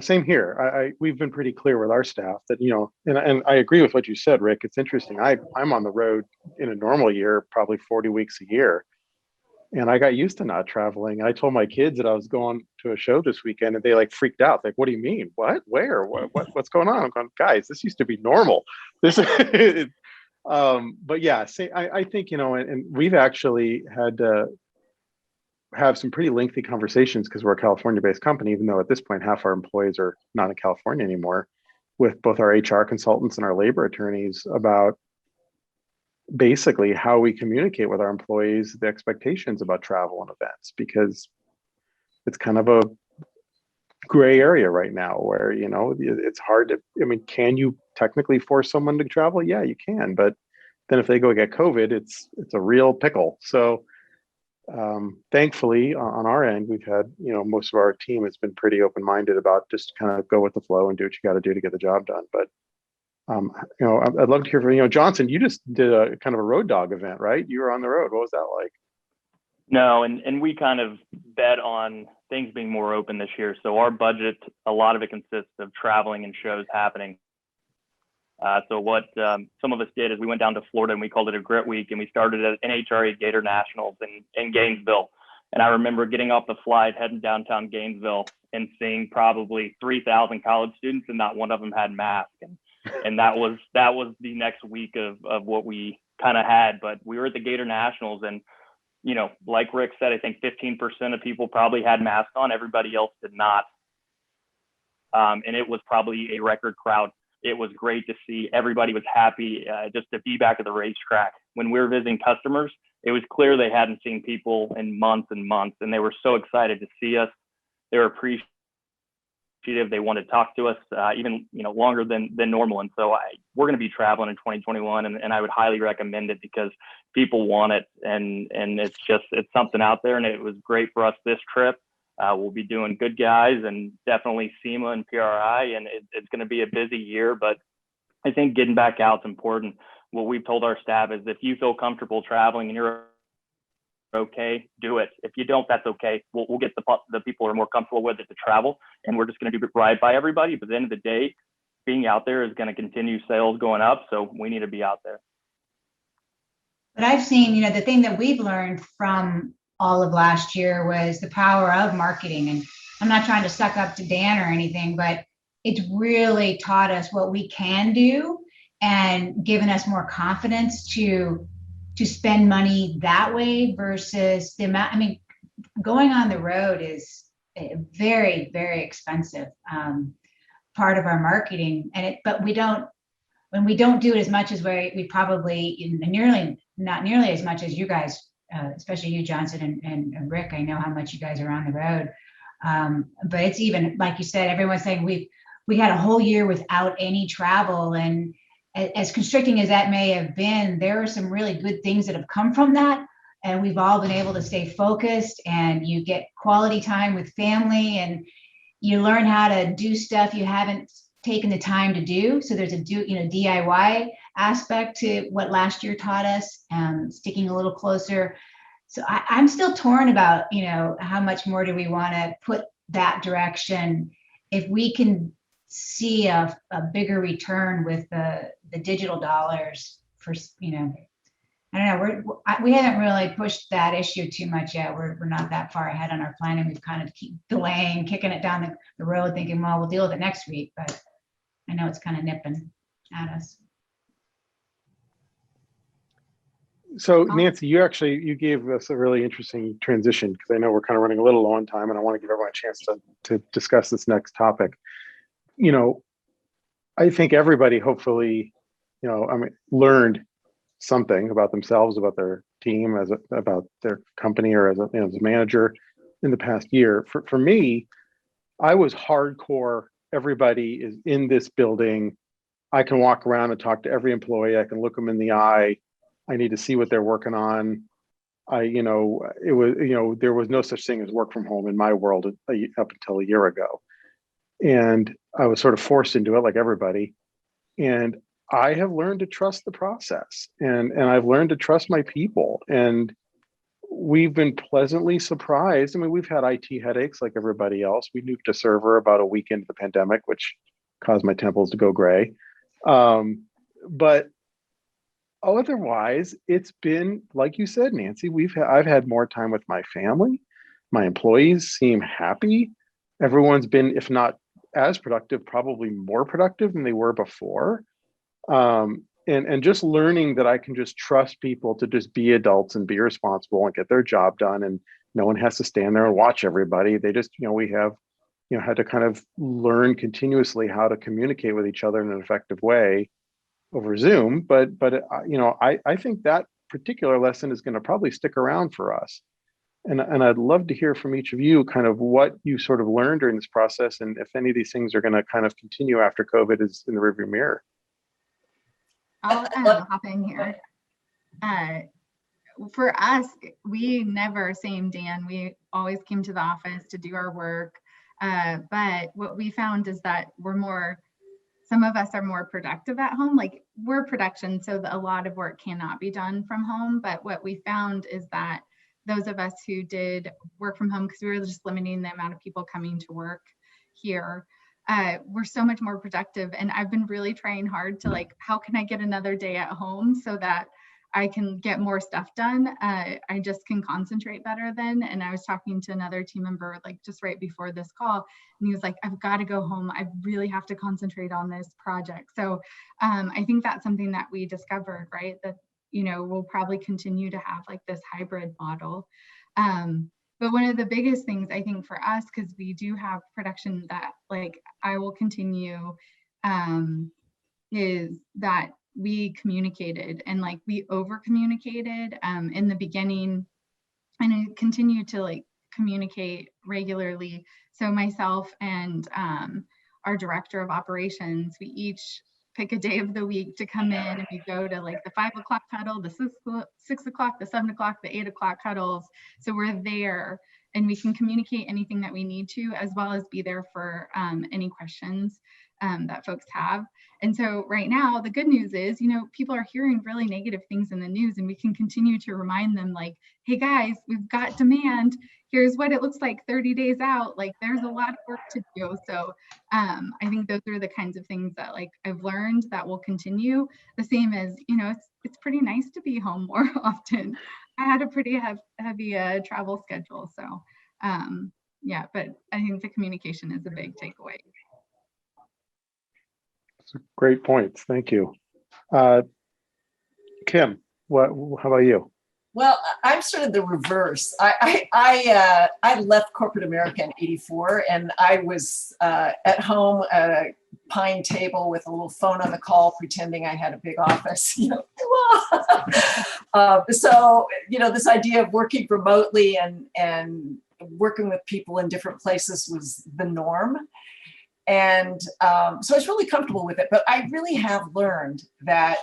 same here. We've been pretty clear with our staff that, and I agree with what you said, Rick. It's interesting. I'm on the road in a normal year, probably 40 weeks a year. And I got used to not traveling. I told my kids that I was going to a show this weekend, and they like freaked out. Like, what do you mean? What? Where? What's going on? I'm going, guys, this used to be normal. This but yeah, I think, and we've actually had to have some pretty lengthy conversations because we're a California-based company, even though at this point half our employees are not in California anymore, with both our HR consultants and our labor attorneys about basically how we communicate with our employees the expectations about travel and events, because it's kind of a gray area right now where it's hard to, can you technically force someone to travel? Yeah, you can, but then if they go get COVID, it's a real pickle. So thankfully on our end, we've had, most of our team has been pretty open-minded about just kind of go with the flow and do what you got to do to get the job done. But I'd love to hear from Johnson. You just did a kind of a road dog event, right? You were on the road. What was that like? No, and we kind of bet on things being more open this year. So our budget, a lot of it consists of traveling and shows happening. So what some of us did is we went down to Florida and we called it a Grit Week, and we started at NHRA Gator Nationals in Gainesville. And I remember getting off the flight, heading downtown Gainesville, and seeing probably 3,000 college students, and not one of them had masks. And that was the next week of what we kind of had. But we were at the Gator Nationals, and like Rick said, I think 15% of people probably had masks on. Everybody else did not. And it was probably a record crowd. It was great to see. Everybody was happy just to be back at the racetrack. When we were visiting customers, it was clear they hadn't seen people in months and months, and they were so excited to see us. They were appreciative. They wanted to talk to us even longer than normal. And so we're going to be traveling in 2021, and I would highly recommend it because people want it, and it's something out there. And it was great for us this trip. We'll be doing Good Guys and definitely SEMA and PRI, and it's going to be a busy year, but I think getting back out is important. What we've told our staff is if you feel comfortable traveling and you're okay, do it. If you don't, that's okay. We'll get the people who are more comfortable with it to travel, and we're just going to do it right by everybody. But at the end of the day, being out there is going to continue sales going up, so we need to be out there. But I've seen, the thing that we've learned from all of last year was the power of marketing. And I'm not trying to suck up to Dan or anything, but it's really taught us what we can do and given us more confidence to spend money that way versus the amount. Going on the road is a very, very expensive part of our marketing. But when we don't do it as much as we probably not nearly as much as you guys, especially you, Johnson and Rick. I know how much you guys are on the road. But it's even, like you said, everyone's saying we had a whole year without any travel. And as constricting as that may have been, there are some really good things that have come from that. And we've all been able to stay focused, and you get quality time with family, and you learn how to do stuff you haven't taken the time to do. So there's a DIY aspect to what last year taught us, sticking a little closer. So I'm still torn about, how much more do we want to put that direction? If we can see a bigger return with the digital dollars for, I don't know, we haven't really pushed that issue too much yet. We're not that far ahead on our planning. We've kind of keep delaying, kicking it down the road, thinking, well, we'll deal with it next week, but I know it's kind of nipping at us. So Nancy, you gave us a really interesting transition, because I know we're kind of running a little low on time, and I want to give everyone a chance to discuss this next topic. You know, I think everybody hopefully, learned something about themselves, about their team, about their company, or as a manager in the past year. For me, I was hardcore. Everybody is in this building. I can walk around and talk to every employee. I can look them in the eye. I need to see what they're working on. There was no such thing as work from home in my world up until a year ago. And I was sort of forced into it like everybody. And I have learned to trust the process, and I've learned to trust my people. And we've been pleasantly surprised. I mean, we've had IT headaches like everybody else. We nuked a server about a week into the pandemic, which caused my temples to go gray. But otherwise, it's been, like you said, Nancy, I've had more time with my family. My employees seem happy. Everyone's been, if not as productive, probably more productive than they were before. And just learning that I can just trust people to just be adults and be responsible and get their job done, and no one has to stand there and watch everybody. They just, we have, had to kind of learn continuously how to communicate with each other in an effective way over Zoom. But I think that particular lesson is going to probably stick around for us. And I'd love to hear from each of you kind of what you sort of learned during this process, and if any of these things are going to kind of continue after COVID is in the rearview mirror. I'll hop in here. For us, we never, same Dan, we always came to the office to do our work. But what we found is that some of us are more productive at home. Like, we're production, so a lot of work cannot be done from home. But what we found is that those of us who did work from home, because we were just limiting the amount of people coming to work here, we're so much more productive. And I've been really trying hard to, like, how can I get another day at home so that I can get more stuff done? I just can concentrate better then. And I was talking to another team member, like, just right before this call, and he was like, I've got to go home. I really have to concentrate on this project. So I think that's something that we discovered, right? That, we'll probably continue to have like this hybrid model. But one of the biggest things I think for us, because we do have production that, like, I will continue, is that we communicated, and like we over communicated in the beginning, and I continue to like communicate regularly. So myself and our director of operations, we each pick a day of the week to come in, and we go to like the 5 o'clock huddle, the 6 o'clock, the 7 o'clock, the 8 o'clock huddles. So we're there and we can communicate anything that we need to, as well as be there for any questions that folks have. And so right now, the good news is, people are hearing really negative things in the news, and we can continue to remind them, like, hey guys, we've got demand. Here's what it looks like 30 days out. Like, there's a lot of work to do. So I think those are the kinds of things that, like, I've learned that will continue. The same as, it's pretty nice to be home more often. I had a pretty heavy travel schedule. So yeah, but I think the communication is a big takeaway. Great points. Thank you. Kim, how about you? Well, I'm sort of the reverse. I left corporate America in '84, and I was at home at a pine table with a little phone on the call, pretending I had a big office. So this idea of working remotely and working with people in different places was the norm. And so I was really comfortable with it, but I really have learned that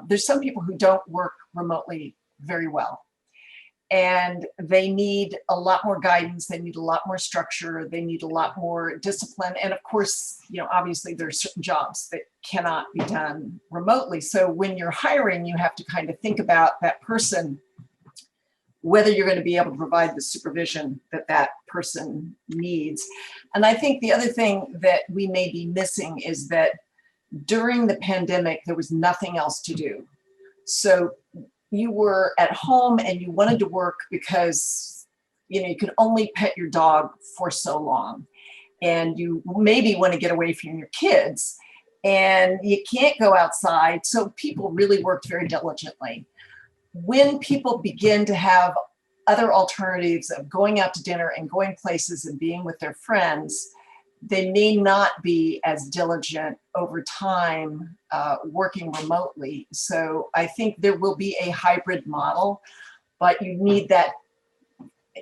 there's some people who don't work remotely very well. And they need a lot more guidance. They need a lot more structure. They need a lot more discipline. And of course, obviously there's certain jobs that cannot be done remotely. So when you're hiring, you have to kind of think about that person, whether you're going to be able to provide the supervision that person needs. And I think the other thing that we may be missing is that during the pandemic, there was nothing else to do. So you were at home and you wanted to work because, you know, you could only pet your dog for so long, and you maybe want to get away from your kids, and you can't go outside. So people really worked very diligently. When people begin to have other alternatives of going out to dinner and going places and being with their friends, they may not be as diligent over time working remotely. So I think there will be a hybrid model, but you need that,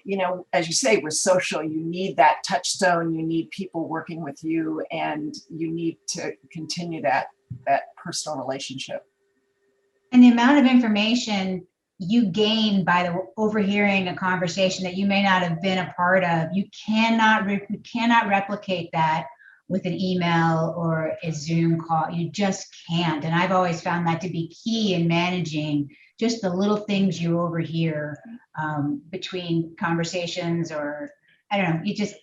you know, as you say, with social, you need that touchstone, you need people working with you, and you need to continue that personal relationship. And the amount of information you gain by the overhearing a conversation that you may not have been a part of, you cannot replicate that with an email or a Zoom call. You just can't. And I've always found that to be key in managing just the little things you overhear between conversations, or I don't know, you just,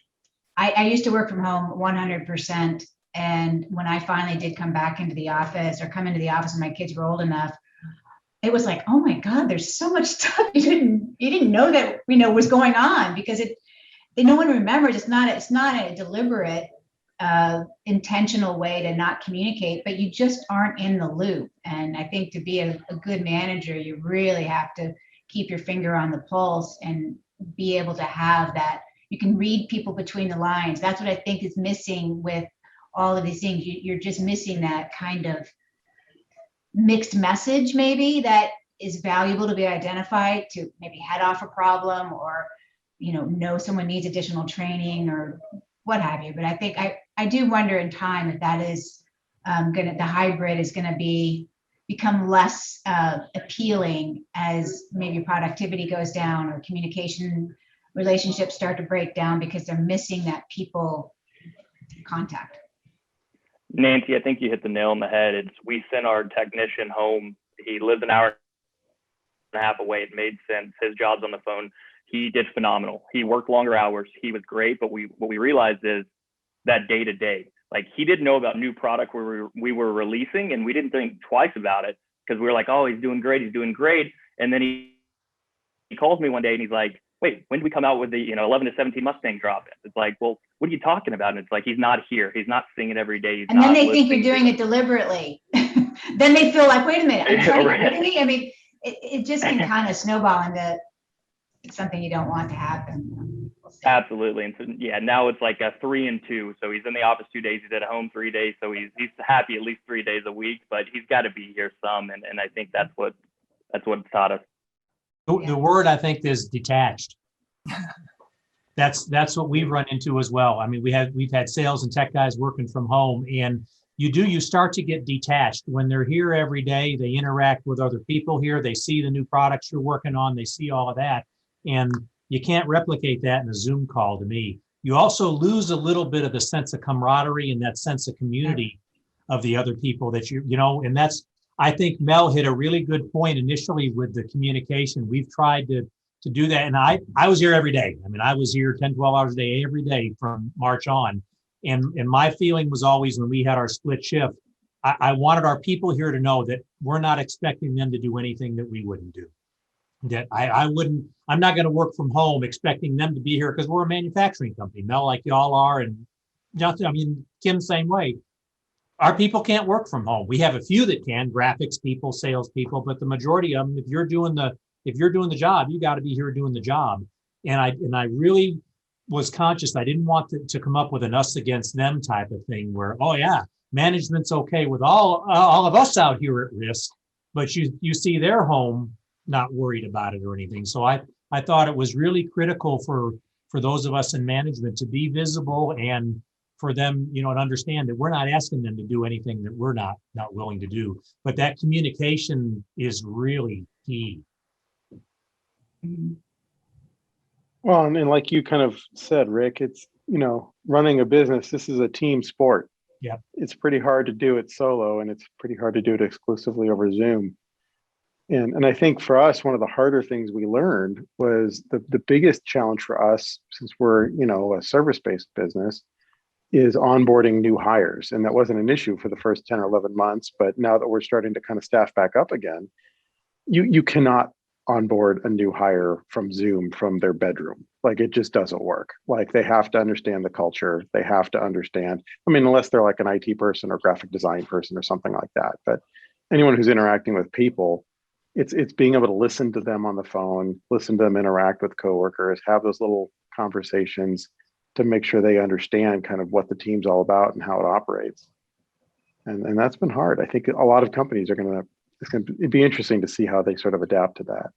I used to work from home 100%. And when I finally did come back into the office, or come into the office when my kids were old enough, it was like, oh my God, there's so much stuff you didn't know that, you know, was going on, because no one remembers. It's not a deliberate, intentional way to not communicate, but you just aren't in the loop. And I think to be a good manager, you really have to keep your finger on the pulse and be able to have that. You can read people between the lines. That's what I think is missing with all of these things. You're just missing that kind of mixed message, maybe, that is valuable to be identified, to maybe head off a problem, or, you know someone needs additional training or what have you. But I think I do wonder in time if that is the hybrid is gonna become less appealing as maybe productivity goes down, or communication relationships start to break down because they're missing that people contact. Nancy, I think you hit the nail on the head. We sent our technician home. He lives an hour and a half away. It made sense. His job's on the phone. He did phenomenal. He worked longer hours. He was great. But what we realized is that day to day, like, he didn't know about new product we were releasing, and we didn't think twice about it, because we were like, oh, he's doing great. He's doing great. And then he calls me one day and he's like, wait, when did we come out with the 11 to 17 Mustang drop? It's like, well, what are you talking about? And it's like, he's not here. He's not seeing it every day. And then they think you're doing it deliberately. Then they feel like, wait a minute, are you trying to get rid of me? I mean, it just can kind of snowball into something you don't want to happen. Absolutely. And so, yeah, now it's like a 3 and 2. So he's in the office 2 days, he's at home 3 days. So he's happy at least 3 days a week, but he's got to be here some. And I think that's what taught us. The word, I think, is detached. That's what we've run into as well. I mean, we've had sales and tech guys working from home, and you start to get detached when they're here every day. They interact with other people here. They see the new products you're working on. They see all of that, and you can't replicate that in a Zoom call. To me, you also lose a little bit of the sense of camaraderie and that sense of community of the other people that and that's, I think Mel hit a really good point initially with the communication. We've tried to do that. And I was here every day. I mean, I was here 10, 12 hours a day, every day from March on. And my feeling was always, when we had our split shift, I wanted our people here to know that we're not expecting them to do anything that we wouldn't do. That I'm not going to work from home expecting them to be here, because we're a manufacturing company, Mel, like y'all are. And Justin, I mean, Kim, same way. Our people can't work from home. We have a few that can, graphics people, sales people, but the majority of them, if you're doing the job, you got to be here doing the job. And I really was conscious. I didn't want to come up with an us against them type of thing where, oh yeah, management's okay with all of us out here at risk, but you see their home not worried about it or anything. So I thought it was really critical for those of us in management to be visible, and for them, to understand that we're not asking them to do anything that we're not willing to do. But that communication is really key. Well, and like you kind of said, Rick, it's, running a business, this is a team sport. Yeah. It's pretty hard to do it solo, and it's pretty hard to do it exclusively over Zoom. And I think for us, one of the harder things we learned was the biggest challenge for us, since we're, a service-based business, is onboarding new hires. And that wasn't an issue for the first 10 or 11 months, but now that we're starting to kind of staff back up again, you cannot onboard a new hire from Zoom from their bedroom. Like it just doesn't work. Like they have to understand the culture. They have to understand. I mean, unless they're like an IT person or graphic design person or something like that. But anyone who's interacting with people, it's being able to listen to them on the phone, listen to them interact with coworkers, have those little conversations to make sure they understand kind of what the team's all about and how it operates. And that's been hard. I think a lot of companies are it'd be interesting to see how they sort of adapt to that.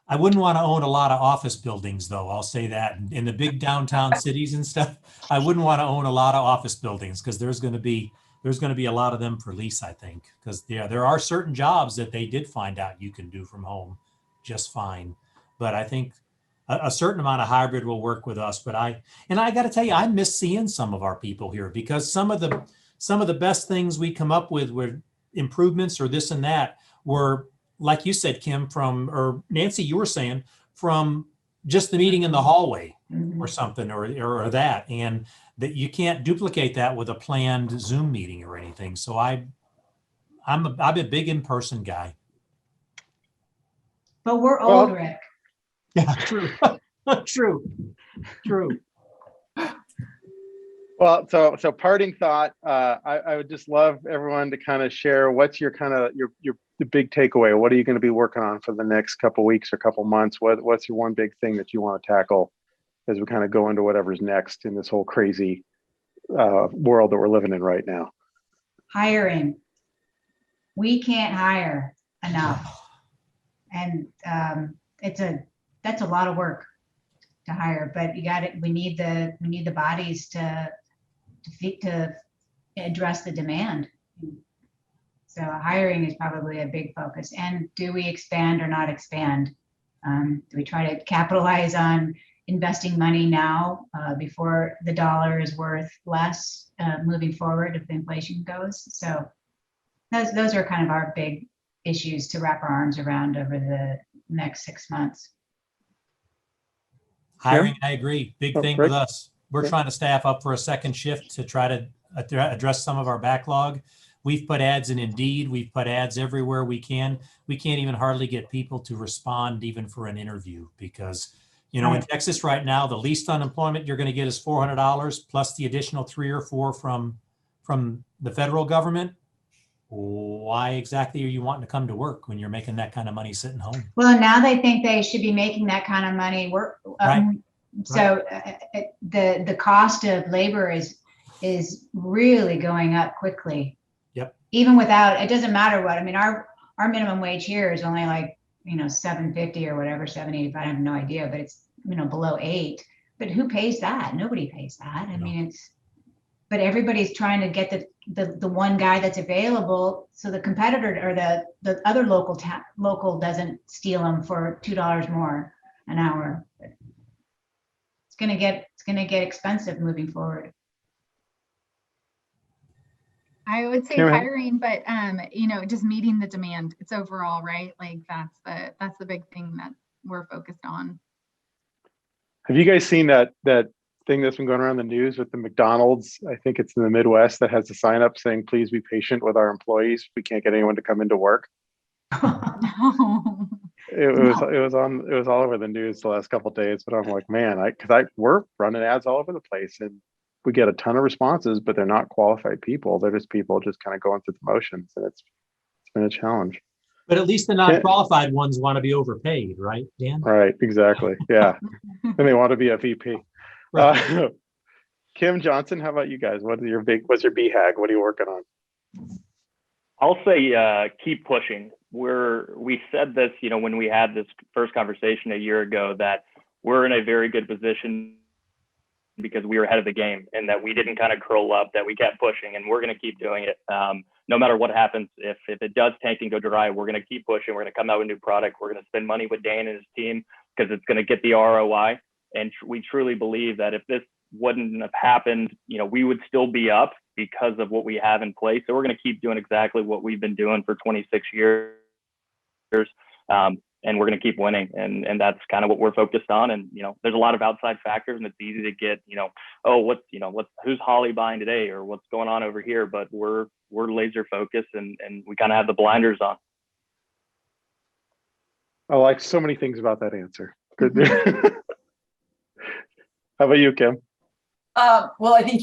I wouldn't want to own a lot of office buildings, though. I'll say that in the big downtown cities and stuff, I wouldn't want to own a lot of office buildings because there's going to be a lot of them for lease, I think, because there are certain jobs that they did find out you can do from home just fine. But I think a certain amount of hybrid will work with us. But I got to tell you, I miss seeing some of our people here because some of the best things we come up with were improvements or this and that were, like you said, Kim, or Nancy, you were saying, from just the meeting in the hallway or something or that. And that you can't duplicate that with a planned Zoom meeting or anything. So I'm a big in-person guy. But we're old, Rick. Yeah, true. True. Well, so parting thought, I would just love everyone to kind of share what's your kind of the big takeaway. What are you going to be working on for the next couple weeks or couple months? What's your one big thing that you want to tackle as we kind of go into whatever's next in this whole crazy world that we're living in right now? Hiring. We can't hire enough, and that's a lot of work to hire. But we need the bodies to address the demand. So hiring is probably a big focus. And do we expand or not expand? Do we try to capitalize on investing money now before the dollar is worth less moving forward if inflation goes? So those are kind of our big issues to wrap our arms around over the next 6 months. Hiring, I agree. Big thing Rick? with us. We're trying to staff up for a second shift to try to address some of our backlog. We've put ads in Indeed. We've put ads everywhere we can. We can't even hardly get people to respond even for an interview because, in Texas right now, the least unemployment you're going to get is $400 plus the additional 3 or 4 from the federal government. Why exactly are you wanting to come to work when you're making that kind of money sitting home? Well, now they think they should be making that kind of money work. So the cost of labor is really going up quickly. Yep. Even without, it doesn't matter what. I mean, our minimum wage here is only like $7.50 or whatever, $7.85. I have no idea, but it's below $8. But who pays that? Nobody pays that. I mean, but everybody's trying to get the one guy that's available, so the competitor or the other local doesn't steal them for $2 more an hour. It's gonna get expensive moving forward. I would say hiring, but just meeting the demand. It's overall, right? Like that's the big thing that we're focused on. Have you guys seen that thing that's been going around the news with the McDonald's? I think it's in the Midwest that has a sign up saying, "Please be patient with our employees. We can't get anyone to come into work." No. It was all over the news the last couple of days. But I'm like, man, we're running ads all over the place, and we get a ton of responses, but they're not qualified people. They're just people just kind of going through the motions, and it's been a challenge. But at least the non-qualified ones want to be overpaid, right, Dan? Right, exactly. Yeah, and they want to be a VP. Right. Kim Johnson, how about you guys? What's your BHAG? What are you working on? I'll say keep pushing. We said this, when we had this first conversation a year ago, that we're in a very good position because we were ahead of the game and that we didn't kind of curl up, that we kept pushing, and we're going to keep doing it. No matter what happens, if it does tank and go dry, we're going to keep pushing. We're going to come out with a new product. We're going to spend money with Dan and his team because it's going to get the ROI. And we truly believe that if this wouldn't have happened, we would still be up because of what we have in place. So we're going to keep doing exactly what we've been doing for 26 years. And we're going to keep winning. And that's kind of what we're focused on. And, there's a lot of outside factors, and it's easy to get, who's Holly buying today or what's going on over here, but we're laser focused and we kind of have the blinders on. I like so many things about that answer. Good. How about you, Kim? Well, I think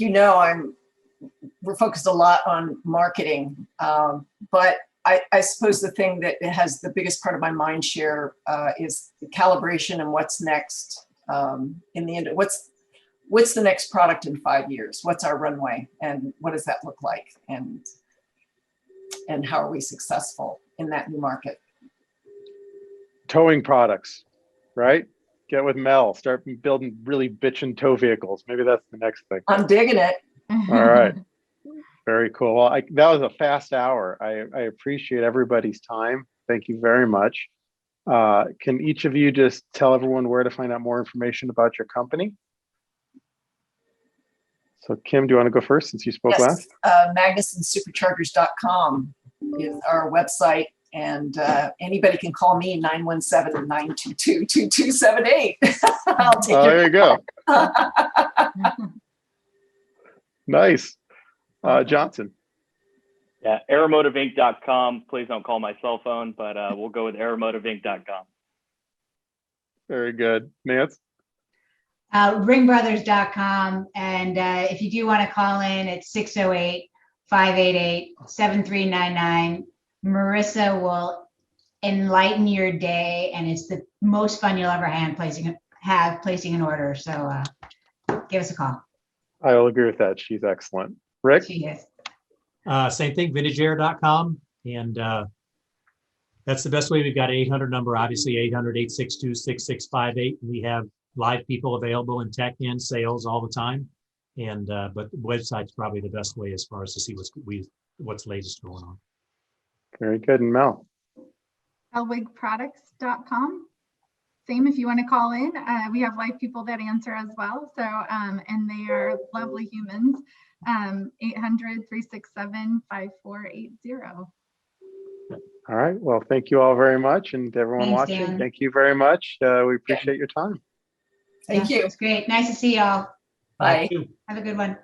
we're focused a lot on marketing, but I suppose the thing that has the biggest part of my mind share is the calibration and what's next in the end. What's the next product in 5 years? What's our runway, and what does that look like? And how are we successful in that new market? Towing products, right? Get with Mel. Start building really bitchin' tow vehicles. Maybe that's the next thing. I'm digging it. All right. Very cool. Well, that was a fast hour. I appreciate everybody's time. Thank you very much. Can each of you just tell everyone where to find out more information about your company? So Kim, do you want to go first since you spoke last? MagnusonSuperchargers.com is our website, and anybody can call me 917-922-2278. I'll take there you go. Nice. Johnson. Yeah, Aeromotiveinc.com. Please don't call my cell phone, but we'll go with Aeromotiveinc.com. Very good. Nance? Ringbrothers.com. And if you do want to call in, it's 608-588-7399. Marissa will enlighten your day, and it's the most fun you'll ever have placing an order. So give us a call. I will agree with that. She's excellent. Rick? She is. Same thing, vintageair.com. And that's the best way. We've got an 800 number, obviously 800-862-6658. We have live people available in tech and sales all the time. And but the website's probably the best way as far as to see what's latest going on. Very good. And Mel? Elwigproducts.com. Same if you want to call in. We have live people that answer as well. So, and they are lovely humans. 800-367-5480. All right. Well, thank you all very much. And everyone Thanks, watching, Dan. thank you very much. We appreciate your time. Thank you. It's great. Nice to see y'all. Bye. Have a good one.